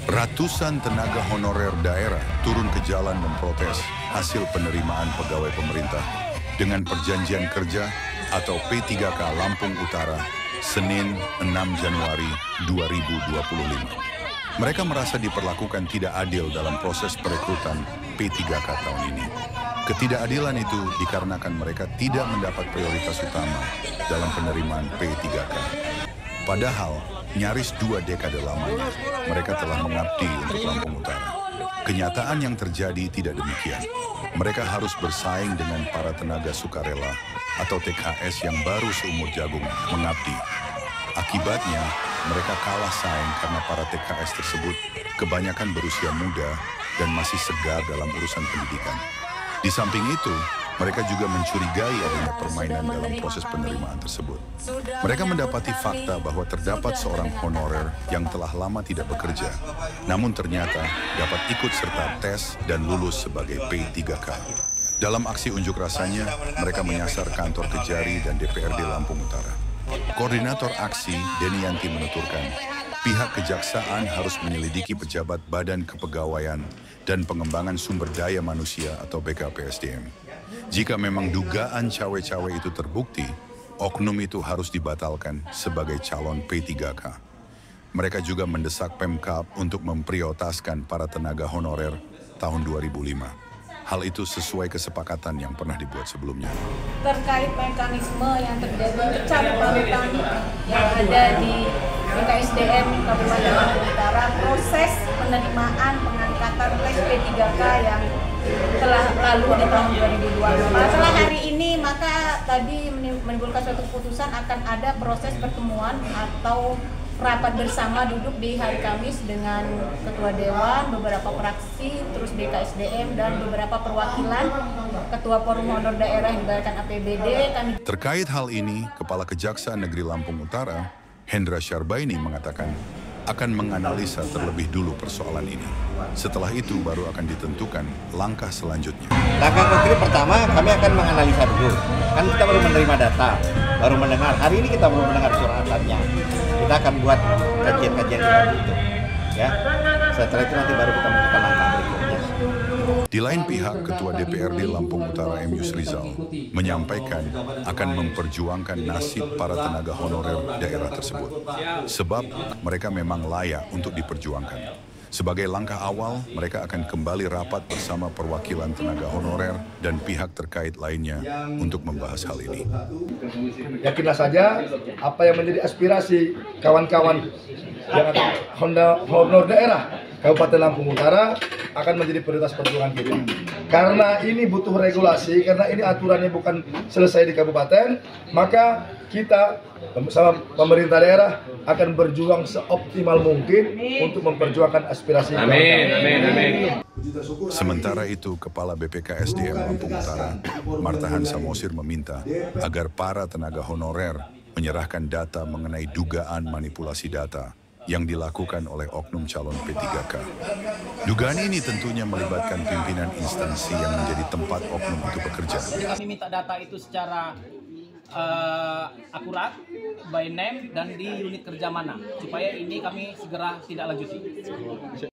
Ratusan tenaga honorer daerah turun ke jalan memprotes hasil penerimaan pegawai pemerintah dengan perjanjian kerja atau P3K Lampung Utara, Senin 6 Januari 2025. Mereka merasa diperlakukan tidak adil dalam proses perekrutan P3K tahun ini. Ketidakadilan itu dikarenakan mereka tidak mendapat prioritas utama dalam penerimaan P3K. Padahal, nyaris 2 dekade lamanya, mereka telah mengabdi untuk Lampung Utara. Kenyataan yang terjadi tidak demikian. Mereka harus bersaing dengan para tenaga sukarela atau TKS yang baru seumur jagung mengabdi. Akibatnya, mereka kalah saing karena para TKS tersebut kebanyakan berusia muda dan masih segar dalam urusan pendidikan. Di samping itu, mereka juga mencurigai adanya permainan dalam proses penerimaan tersebut. Mereka mendapati fakta bahwa terdapat seorang honorer yang telah lama tidak bekerja, namun ternyata dapat ikut serta tes dan lulus sebagai P3K. Dalam aksi unjuk rasanya, mereka menyasar kantor Kejari dan DPRD Lampung Utara. Koordinator aksi, Denianti menuturkan, pihak kejaksaan harus menyelidiki pejabat Badan Kepegawaian dan Pengembangan Sumber Daya Manusia atau BKPSDM. Jika memang dugaan cawe-cawe itu terbukti, oknum itu harus dibatalkan sebagai calon P3K. Mereka juga mendesak Pemkab untuk memprioritaskan para tenaga honorer tahun 2005. Hal itu sesuai kesepakatan yang pernah dibuat sebelumnya. Terkait mekanisme yang terjadi pencabutan yang ada di BKSDM Kabupaten Lampung Utara, proses penerimaan pengangkatan tes P3K yang telah lalu di tahun 2022. Setelah hari ini, maka tadi menimbulkan suatu keputusan akan ada proses pertemuan atau rapat bersama duduk di hari Kamis dengan Ketua Dewan, beberapa fraksi, terus BKSDM, dan beberapa perwakilan Ketua Forum Honor Daerah yang dibayarkan APBD. Terkait hal ini, Kepala Kejaksaan Negeri Lampung Utara, Hendra Syarbaini mengatakan akan menganalisa terlebih dulu persoalan ini. Setelah itu baru akan ditentukan langkah selanjutnya. Langkah konkret pertama kami akan menganalisa dulu. Kan kita baru menerima data, baru mendengar. Hari ini kita baru mendengar suratannya. Kita akan buat kajian-kajian seperti itu. Ya. Setelah itu nanti baru kita menentukan langkah berikutnya. Di lain pihak, Ketua DPRD Lampung Utara M. Yusrizal menyampaikan akan memperjuangkan nasib para tenaga honorer daerah tersebut. Sebab mereka memang layak untuk diperjuangkan. Sebagai langkah awal, mereka akan kembali rapat bersama perwakilan tenaga honorer dan pihak terkait lainnya untuk membahas hal ini. Yakinlah saja apa yang menjadi aspirasi kawan-kawan yang honor daerah Kabupaten Lampung Utara akan menjadi prioritas perjuangan kita. Karena ini butuh regulasi, karena ini aturannya bukan selesai di kabupaten, maka kita bersama pemerintah daerah akan berjuang seoptimal mungkin untuk memperjuangkan aspirasi. Amin, amin, amin. Sementara itu, Kepala BPKSDM Lampung Utara, Martahan Samosir meminta agar para tenaga honorer menyerahkan data mengenai dugaan manipulasi data yang dilakukan oleh oknum calon P3K. Dugaan ini tentunya melibatkan pimpinan instansi yang menjadi tempat oknum itu bekerja. Kami minta data itu secara akurat, by name, dan di unit kerja mana, supaya ini kami segera tidak lanjuti.